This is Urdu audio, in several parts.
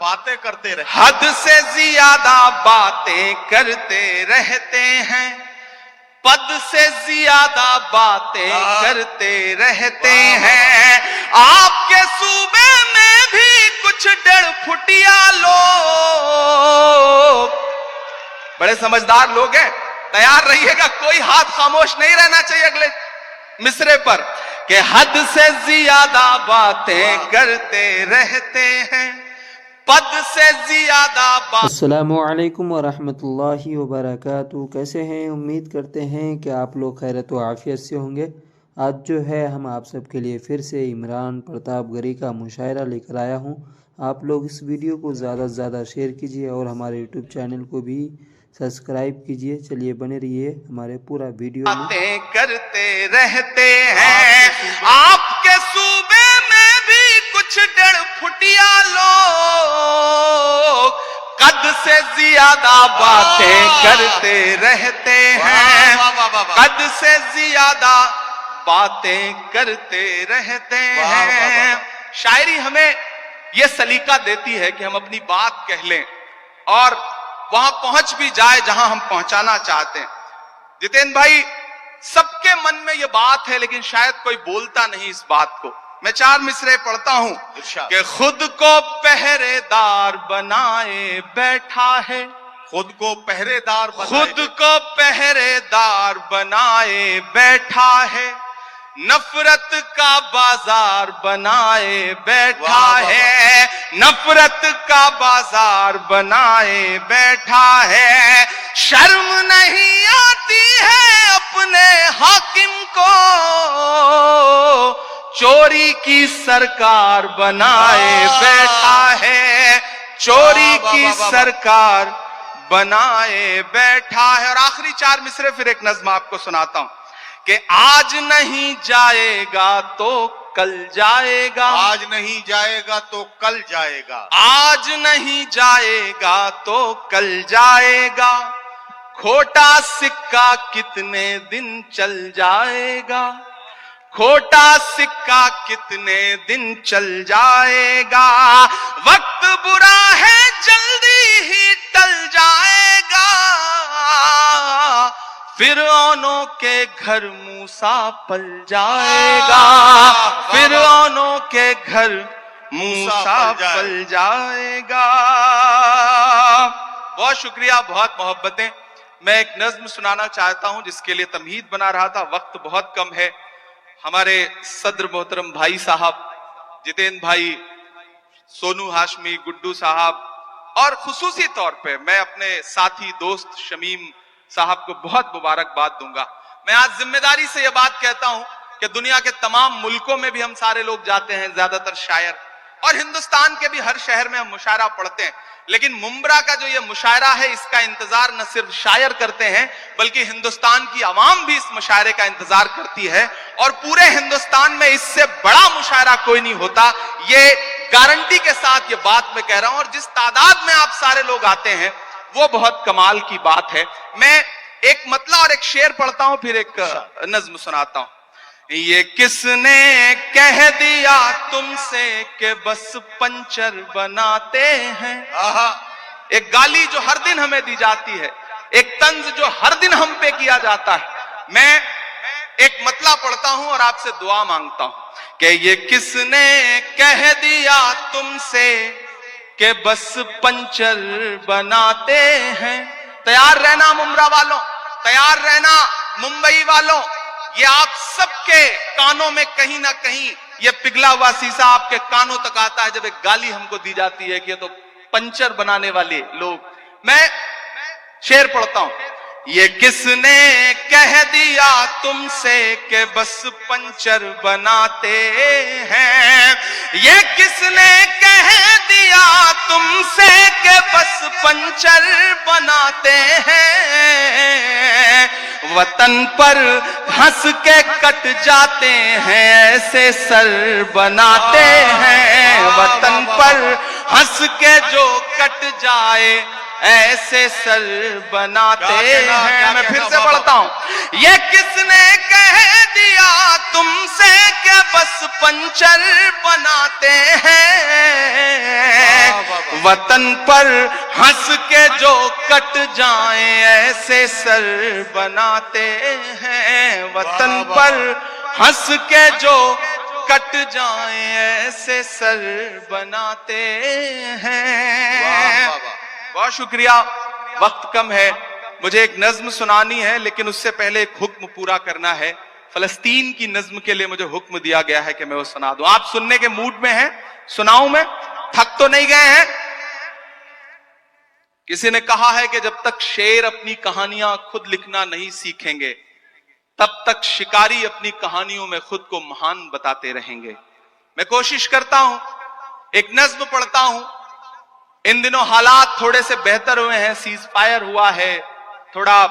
باتیں کرتے رہتے حد سے زیادہ باتیں کرتے رہتے ہیں، پد سے زیادہ باتیں کرتے رہتے ہیں۔ آپ کے صوبے میں بھی کچھ ڈڑ پھٹیا لوگ، بڑے سمجھدار لوگ ہیں، تیار رہیے گا، کوئی ہاتھ خاموش نہیں رہنا چاہیے اگلے مصرے پر کہ حد سے زیادہ باتیں کرتے رہتے ہیں، پد سے زیادہ السلام علیکم ورحمۃ اللہ وبرکاتہ۔ کیسے ہیں؟ امید کرتے ہیں کہ آپ لوگ خیرت و عافیت سے ہوں گے۔ آج جو ہے ہم آپ سب کے لیے پھر سے عمران پرتاپ گری کا مشاعرہ لے کر آیا ہوں۔ آپ لوگ اس ویڈیو کو زیادہ سے زیادہ شیئر کیجیے اور ہمارے یوٹیوب چینل کو بھی سبسکرائب کیجیے۔ چلیے بنے رہیے ہمارے پورا ویڈیو میں۔ باتیں کرتے رہتے ہیں، آپ کے صوبے میں بھی کچھ ڈڑ پھٹیا لوگ قد سے زیادہ باتیں کرتے رہتے ہیں، قد سے زیادہ باتیں کرتے رہتے ہیں۔ شاعری ہمیں یہ سلیقہ دیتی ہے کہ ہم اپنی بات کہہ لیں اور وہاں پہنچ بھی جائے جہاں ہم پہنچانا چاہتے ہیں۔ جتین بھائی، سب کے من میں یہ بات ہے لیکن شاید کوئی بولتا نہیں اس بات کو۔ میں 4 مصرے پڑھتا ہوں کہ خود کو پہرے دار بنائے بیٹھا ہے، خود کو پہرے دار خود کو پہرے دار بنائے بیٹھا ہے، نفرت کا بازار بنائے بیٹھا ہے، نفرت کا بازار بنائے بیٹھا ہے۔ شرم نہیں آتی ہے اپنے حاکم کو، چوری کی سرکار بنائے بیٹھا ہے، چوری کی سرکار بنائے بیٹھا ہے۔ اور آخری 4 مصرے پھر ایک نظم آپ کو سناتا ہوں کہ آج نہیں جائے گا تو کل جائے گا، آج نہیں جائے گا تو کل جائے گا، آج نہیں جائے گا تو کل جائے گا، کھوٹا سکہ کتنے دن چل جائے گا، کھوٹا سکہ کتنے دن چل جائے گا، وقت برا ہے جلدی ہی ٹل جائے گا، فرعونوں کے گھر موسیٰ پل جائے گا، فرعونوں کے گھر موسیٰ پل جائے گا۔ بہت شکریہ، بہت محبتیں۔ میں ایک نظم سنانا چاہتا ہوں جس کے لیے تمہید بنا رہا تھا، وقت بہت کم ہے۔ ہمارے صدر محترم بھائی صاحب جتین بھائی، سونو ہاشمی، گڈو صاحب، اور خصوصی طور پہ میں اپنے ساتھی دوست شمیم صاحب کو بہت مبارکباد دوں گا۔ میں آج ذمہ داری سے یہ بات کہتا ہوں کہ دنیا کے تمام ملکوں میں بھی ہم سارے لوگ جاتے ہیں، زیادہ تر شاعر، اور ہندوستان کے بھی ہر شہر میں ہم مشاعرہ پڑھتے ہیں، لیکن ممبرا کا جو یہ مشاعرہ ہے اس کا انتظار نہ صرف شاعر کرتے ہیں بلکہ ہندوستان کی عوام بھی اس مشاعرے کا انتظار کرتی ہے، اور پورے ہندوستان میں اس سے بڑا مشاعرہ کوئی نہیں ہوتا، یہ گارنٹی کے ساتھ یہ بات میں کہہ رہا ہوں۔ اور جس تعداد میں آپ سارے لوگ آتے ہیں وہ بہت کمال کی بات ہے۔ میں ایک مطلع اور ایک شعر پڑھتا ہوں پھر ایک نظم سناتا ہوں۔ یہ کس نے کہہ دیا تم سے کہ بس پنچر بناتے ہیں، ایک گالی جو ہر دن ہمیں دی جاتی ہے، ایک طنز جو ہر دن ہم پہ کیا جاتا ہے۔ میں ایک مطلع پڑھتا ہوں اور آپ سے دعا مانگتا ہوں کہ یہ کس نے کہہ دیا تم سے کہ بس پنچر بناتے ہیں۔ تیار رہنا ممبرا والوں، تیار رہنا ممبئی والوں، یہ آپ سب کے کانوں میں کہیں نہ کہیں یہ پگھلا ہوا سیسا آپ کے کانوں تک آتا ہے جب ایک گالی ہم کو دی جاتی ہے کہ یہ تو پنچر بنانے والے لوگ۔ میں شعر پڑھتا ہوں۔ یہ کس نے کہہ دیا تم سے کہ بس پنچر بناتے ہیں، یہ کس نے کہہ دیا تم سے کہ بس پنچر بناتے ہیں، وطن پر ہنس کے کٹ جاتے ہیں ایسے سر بناتے ہیں، وطن پر ہنس کے جو کٹ جائے ایسے سر بناتے کیا کہنا، ہیں. کیا میں پھر کہنا سے بابا. پڑھتا ہوں. یہ کس نے کہہ دیا تم سے کہ بس پنچر بناتے ہیں؟ وطن پر ہنس کے جو کٹ جائیں ایسے سر بناتے ہیں. وطن پر ہنس کے جو کٹ جائیں ایسے سر بناتے ہیں. بہت شکریہ. وقت کم ہے, مجھے ایک نظم سنانی ہے, لیکن اس سے پہلے ایک حکم پورا کرنا ہے. فلسطین کی نظم کے لیے مجھے حکم دیا گیا ہے کہ میں وہ سنا دوں. آپ سننے کے موڈ میں ہیں؟ سناؤں میں؟ تھک تو نہیں گئے ہیں؟ کسی نے کہا ہے کہ جب تک شیر اپنی کہانیاں خود لکھنا نہیں سیکھیں گے تب تک شکاری اپنی کہانیوں میں خود کو مہان بتاتے رہیں گے. میں کوشش کرتا ہوں, ایک نظم پڑھتا ہوں. ان دنوں حالات تھوڑے سے بہتر ہوئے ہیں, سیز فائر ہوا ہے, تھوڑا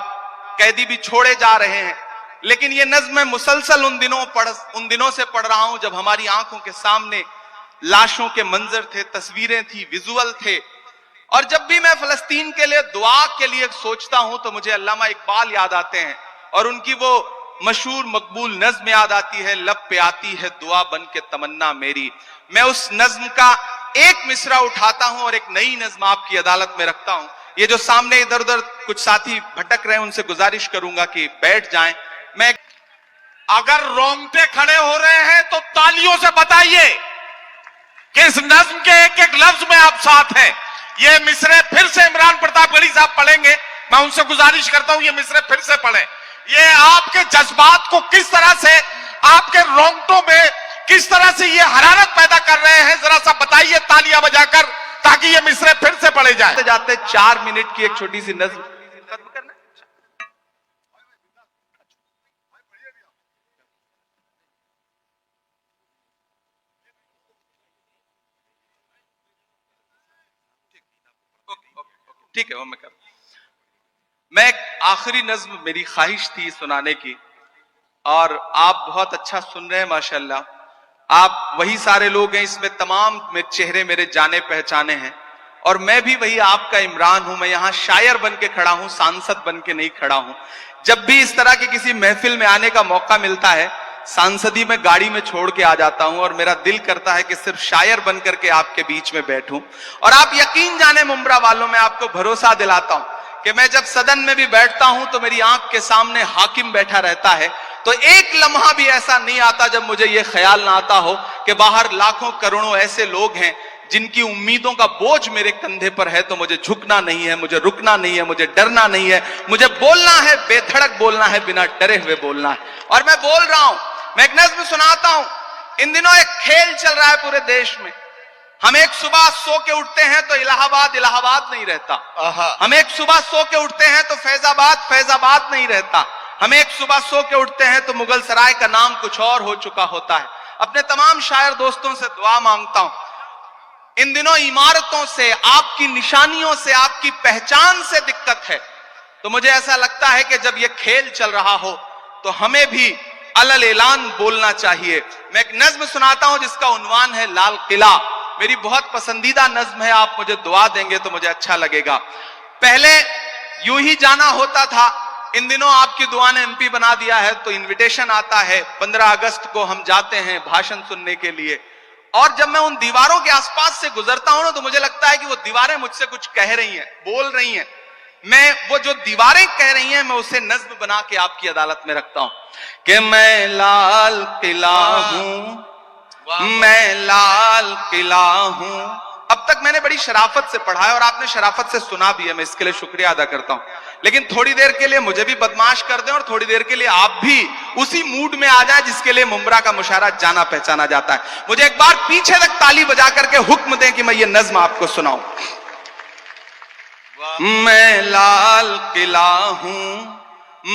قیدی بھی چھوڑے جا رہے ہیں, لیکن یہ نظم میں مسلسل ان دنوں سے پڑھ رہا ہوں جب ہماری آنکھوں کے سامنے لاشوں کے منظر تھے, تصویریں تھی, ویژول تھے. اور جب بھی میں فلسطین کے لیے دعا کے لیے سوچتا ہوں تو مجھے علامہ اقبال یاد آتے ہیں, اور ان کی وہ مشہور مقبول نظم یاد آتی ہے, لب پہ آتی ہے دعا بن کے تمنا میری. میں اس نظم کا ایک مصرع اٹھاتا ہوں اور ایک نئی نظم آپ کی عدالت میں رکھتا ہوں. یہ جو سامنے ادھر ادھر کچھ ساتھی بھٹک رہے ہیں ان سے گزارش کروں گا کہ بیٹھ جائیں. میں اگر رونگٹے کھڑے ہو رہے ہیں تو تالیوں سے بتائیے کہ اس نظم کے ایک ایک لفظ میں آپ ساتھ ہیں. یہ مصرے پھر سے عمران پرتاپ گڑھی صاحب پڑھیں گے. میں ان سے گزارش کرتا ہوں یہ مصرے پھر سے پڑھیں. یہ آپ کے جذبات کو کس طرح سے, آپ کے رونگٹوں میں کس طرح سے یہ حرارت پیدا کر رہے ہیں, ذرا سا بتائیے تالیاں بجا کر, تاکہ یہ مصرے پھر سے پڑھے جائیں. جاتے 4 منٹ کی ایک چھوٹی سی نظم ختم کرنا. ٹھیک ہے, وہ میں کروں. میں ایک آخری نظم میری خواہش تھی سنانے کی, اور آپ بہت اچھا سن رہے ہیں ماشاءاللہ. آپ وہی سارے لوگ ہیں, اس میں تمام چہرے میرے جانے پہچانے ہیں, اور میں بھی وہی آپ کا عمران ہوں. میں یہاں شاعر بن کے کھڑا ہوں, سانسد بن کے نہیں کھڑا ہوں. جب بھی اس طرح کی کسی محفل میں آنے کا موقع ملتا ہے, سانسدی میں گاڑی میں چھوڑ کے آ جاتا ہوں, اور میرا دل کرتا ہے کہ صرف شاعر بن کر کے آپ کے بیچ میں بیٹھوں. اور آپ یقین جانے ممبرا والوں, میں آپ کو بھروسہ دلاتا ہوں کہ میں جب صدن میں بھی بیٹھتا ہوں تو میری آنکھ کے سامنے حاکم بیٹھا رہتا ہے, تو ایک لمحہ بھی ایسا نہیں آتا جب مجھے یہ خیال نہ آتا ہو کہ باہر لاکھوں کروڑوں ایسے لوگ ہیں جن کی امیدوں کا بوجھ میرے کندھے پر ہے, تو مجھے جھکنا نہیں ہے, مجھے رکنا نہیں ہے, مجھے ڈرنا نہیں ہے, مجھے بولنا ہے, بے دھڑک بولنا ہے, بنا ڈرے ہوئے بولنا ہے. اور میں بول رہا ہوں. میں ایک نظم سناتا ہوں. ان دنوں ایک کھیل چل رہا ہے پورے دیش میں. ہم ایک صبح سو کے اٹھتے ہیں تو الہ آباد نہیں رہتا. ہم ایک صبح سو کے اٹھتے ہیں تو فیض آباد نہیں رہتا. ہم ایک صبح سو کے اٹھتے ہیں تو مغل سرائے کا نام کچھ اور ہو چکا ہوتا ہے. اپنے تمام شاعر دوستوں سے دعا مانگتا ہوں, ان دنوں عمارتوں سے, آپ کی نشانیوں سے, آپ کی پہچان سے دقت ہے, تو مجھے ایسا لگتا ہے کہ جب یہ کھیل چل رہا ہو تو ہمیں بھی علل اعلان بولنا چاہیے. میں ایک نظم سناتا ہوں جس کا عنوان ہے لال قلعہ. میری بہت پسندیدہ نظم ہے, آپ مجھے دعا دیں گے تو مجھے اچھا لگے گا. پہلے یوں ہی جانا ہوتا تھا, ان دنوں آپ کی دعا نے MP بنا دیا ہے, تو انویٹیشن آتا ہے. 15 اگست کو ہم جاتے ہیں بھاشن سننے کے لیے, اور جب میں ان دیواروں کے آس پاس سے گزرتا ہوں نا تو مجھے لگتا ہے کہ وہ دیواریں مجھ سے کچھ کہہ رہی ہیں, بول رہی ہیں. میں وہ جو دیواریں کہہ رہی ہیں, میں اسے نظم بنا کے آپ کی عدالت میں رکھتا ہوں کہ میں لال قلعہ ہوں, میں لال قلعہ ہوں. اب تک میں نے بڑی شرافت سے پڑھا ہے اور آپ نے شرافت سے سنا بھی ہے, میں اس کے لیے شکریہ ادا کرتا ہوں. لیکن تھوڑی دیر کے لیے مجھے بھی بدمعاش کر دیں, اور تھوڑی دیر کے لیے آپ بھی اسی موڈ میں آ جائیں جس کے لیے ممبرا کا مشاعرہ جانا پہچانا جاتا ہے. مجھے ایک بار پیچھے تک تالی بجا کر کے حکم دیں کہ میں یہ نظم آپ کو سناؤں. میں لال قلعہ ہوں,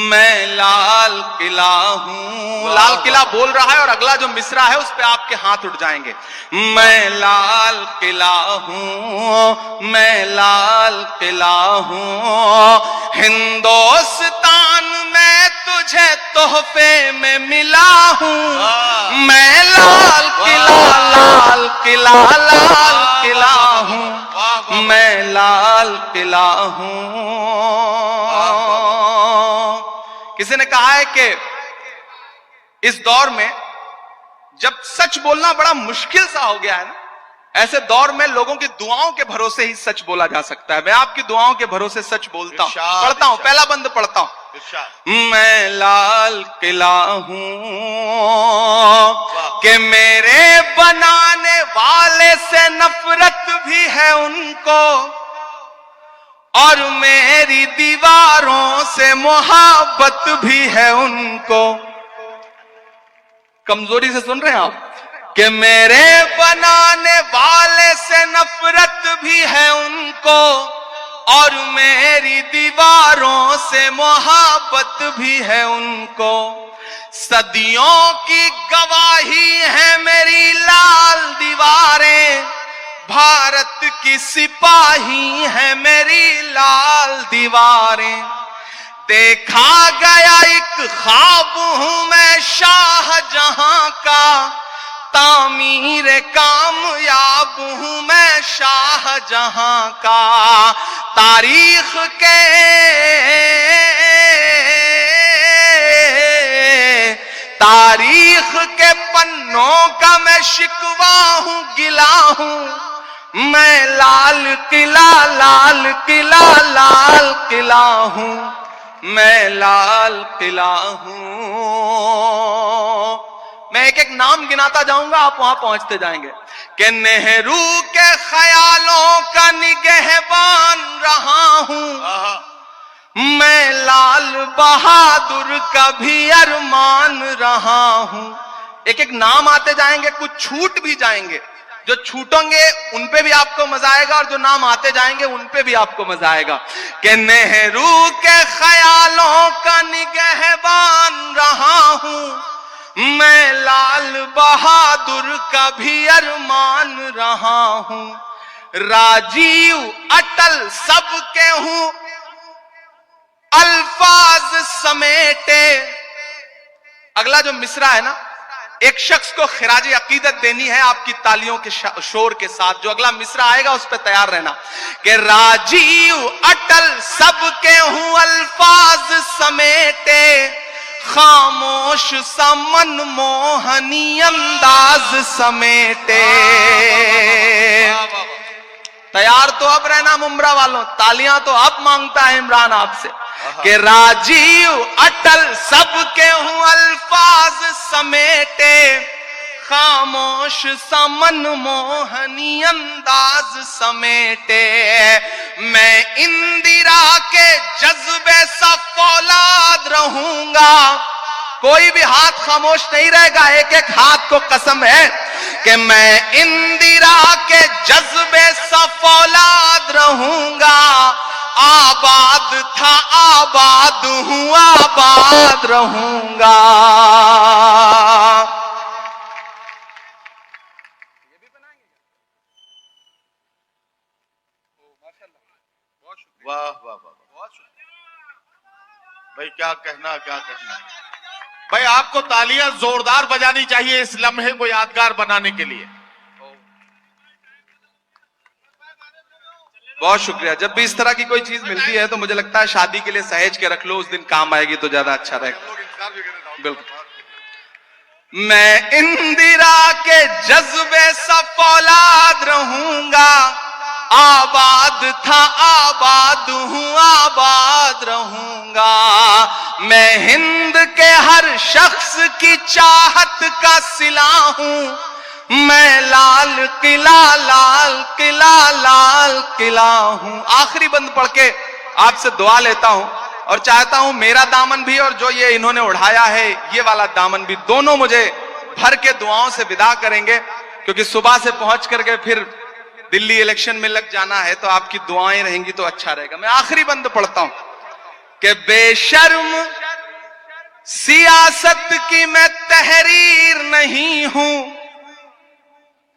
میں لال قلعہ ہوں. لال قلعہ بول رہا ہے اور اگلا جو مصرع ہے اس پہ آپ کے ہاتھ اٹھ جائیں گے. میں لال قلعہ ہوں, میں لال قلعہ ہوں. ہندوستان میں تجھے تحفے میں ملا ہوں. میں لال قلعہ, لال قلعہ, لال قلعہ ہوں. میں لال قلعہ ہوں. کسی نے کہا ہے کہ اس دور میں جب سچ بولنا بڑا مشکل سا ہو گیا ہے نا, ایسے دور میں لوگوں کی دعاؤں کے بھروسے ہی سچ بولا جا سکتا ہے. میں آپ کی دعاؤں کے بھروسے سچ بولتا ہوں, پڑھتا ہوں, پہلا بند پڑھتا ہوں. میں لال قلعہ ہوں کہ میرے بنانے والے سے نفرت بھی ہے ان کو, اور میری دیواروں سے محبت بھی ہے ان کو. کمزوری سے سن رہے ہیں آپ, کہ میرے بنانے والے سے نفرت بھی ہے ان کو, اور میری دیواروں سے محبت بھی ہے ان کو. صدیوں کی گواہی ہے میری لال دیواریں, بھارت کی سپاہی ہے میری لال دیواریں. دیکھا گیا ایک خواب ہوں میں شاہ جہاں کا, تعمیر کامیاب ہوں میں شاہ جہاں کا. تاریخ کے پنوں کا میں شکوا ہوں, گلا ہوں. میں لال قلعہ لال قلعہ لال قلعہ ہوں, میں لال قلعہ ہوں. میں ایک ایک نام گناتا جاؤں گا, آپ وہاں پہنچتے جائیں گے. کہ نہرو کے خیالوں کا نگہبان رہا ہوں, میں لال بہادر کا بھی ارمان رہا ہوں. ایک ایک نام آتے جائیں گے, کچھ چھوٹ بھی جائیں گے. جو چھوٹیں گے ان پہ بھی آپ کو مزہ آئے گا, اور جو نام آتے جائیں گے ان پہ بھی آپ کو مزہ آئے گا. کہ نہرو کے خیالوں کا نگہبان رہا ہوں, میں لال بہادر کا بھی ارمان رہا ہوں. راجیو اٹل سب کے ہوں, الفاظ سمیٹے. اگلا جو مصرع ہے نا, ایک شخص کو خراج عقیدت دینی ہے آپ کی تالیوں کے شور کے ساتھ. جو اگلا مصرع آئے گا اس پہ تیار رہنا. کہ راجیو اٹل سب کے ہوں الفاظ سمیٹے, خاموش سا من موہنی انداز سمیٹے. تیار تو اب رہنا ممبرا والوں, تالیاں تو اب مانگتا ہے عمران آپ سے. کہ راجیو اٹل سب کے ہوں الفاظ سمیٹے, خاموش سا من موہنی انداز سمیٹے. میں اندرا کے جذبے سا فولاد رہوں گا. کوئی بھی ہاتھ خاموش نہیں رہے گا, ایک ایک ہاتھ کو قسم ہے کہ میں اندرا کے جذبے سا فولاد رہوں گا. آباد تھا آباد ہوں, آباد رہوں گا. واہ واہ واہ بھائی, کیا کہنا کیا کہنا. بھائی آپ کو تالیاں زوردار بجانی چاہیے اس لمحے کو یادگار بنانے کے لیے. بہت شکریہ. جب بھی اس طرح کی کوئی چیز ملتی ہے تو مجھے لگتا ہے شادی کے لیے سہیج کے رکھ لو, اس دن کام آئے گی تو زیادہ اچھا رہے گا. بالکل. میں اندرا کے جذبے سا فولاد رہوں گا, آباد تھا آباد ہوں, آباد رہوں گا. میں ہند کے ہر شخص کی چاہت کا صلہ ہوں, میں لال قلعہ لال قلعہ لال قلعہ ہوں. آخری بند پڑھ کے آپ سے دعا لیتا ہوں, اور چاہتا ہوں میرا دامن بھی اور جو یہ انہوں نے اڑھایا ہے یہ والا دامن بھی, دونوں مجھے بھر کے دعاؤں سے ودا کریں گے, کیونکہ صبح سے پہنچ کر کے پھر دلی الیکشن میں لگ جانا ہے, تو آپ کی دعائیں رہیں گی تو اچھا رہے گا. میں آخری بند پڑھتا ہوں کہ بے شرم سیاست کی میں تحریر نہیں ہوں,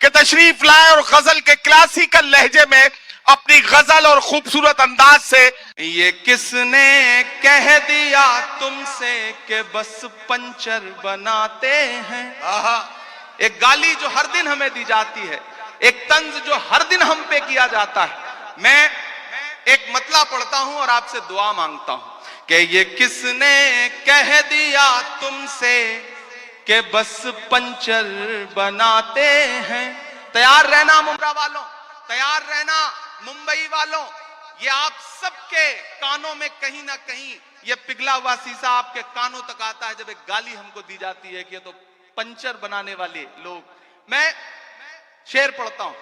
کہ تشریف لائے اور غزل کے کلاسیکل لہجے میں اپنی غزل اور خوبصورت انداز سے یہ کس نے کہہ دیا تم سے کہ بس پنچر بناتے ہیں. ایک گالی جو ہر دن ہمیں دی جاتی ہے, ایک طنز جو ہر دن ہم پہ کیا جاتا ہے. میں ایک مطلع پڑھتا ہوں اور آپ سے دعا مانگتا ہوں کہ یہ کس نے کہہ دیا تم سے کہ بس پنچر بناتے ہیں. تیار رہنا ممبرا والوں, تیار رہنا ممبئی والوں. یہ آپ سب کے کانوں میں کہیں نہ کہیں یہ پگھلا ہوا سیسا آپ کے کانوں تک آتا ہے جب ایک گالی ہم کو دی جاتی ہے کہ یہ تو پنچر بنانے والے لوگ. میں شعر پڑھتا ہوں.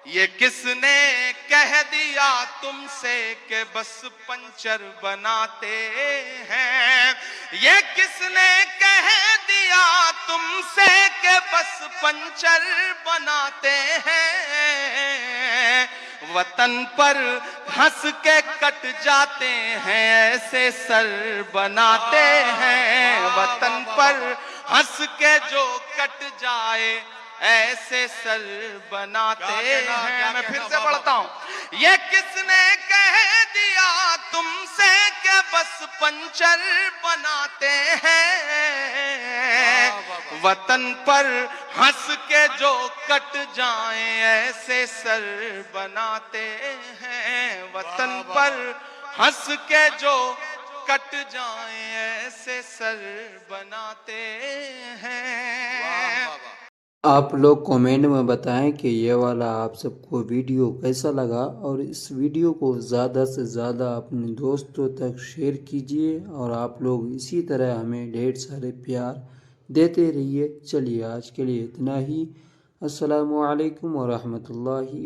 یہ کس نے کہہ دیا تم سے کہ بس پنچر بناتے ہیں. یہ کس نے کہہ دیا تم سے کہ بس پنچر بناتے ہیں. وطن پر ہنس کے کٹ جاتے ہیں ایسے سر بناتے ہیں. وطن پر ہنس کے جو کٹ جائے ایسے سر بناتے ہیں. میں پھر سے پڑھتا ہوں. یہ کس نے کہہ دیا تم سے کہ بس پنچر بناتے ہیں. وطن پر ہنس کے جو کٹ جائیں ایسے سر بناتے ہیں. وطن پر ہنس کے جو کٹ جائیں ایسے سر بناتے ہیں. آپ لوگ کومنٹ میں بتائیں کہ یہ والا آپ سب کو ویڈیو کیسا لگا, اور اس ویڈیو کو زیادہ سے زیادہ اپنے دوستوں تک شیئر کیجئے, اور آپ لوگ اسی طرح ہمیں ڈھیر سارے پیار دیتے رہیے. چلیے آج کے لیے اتنا ہی. السلام علیکم ورحمۃ اللہ.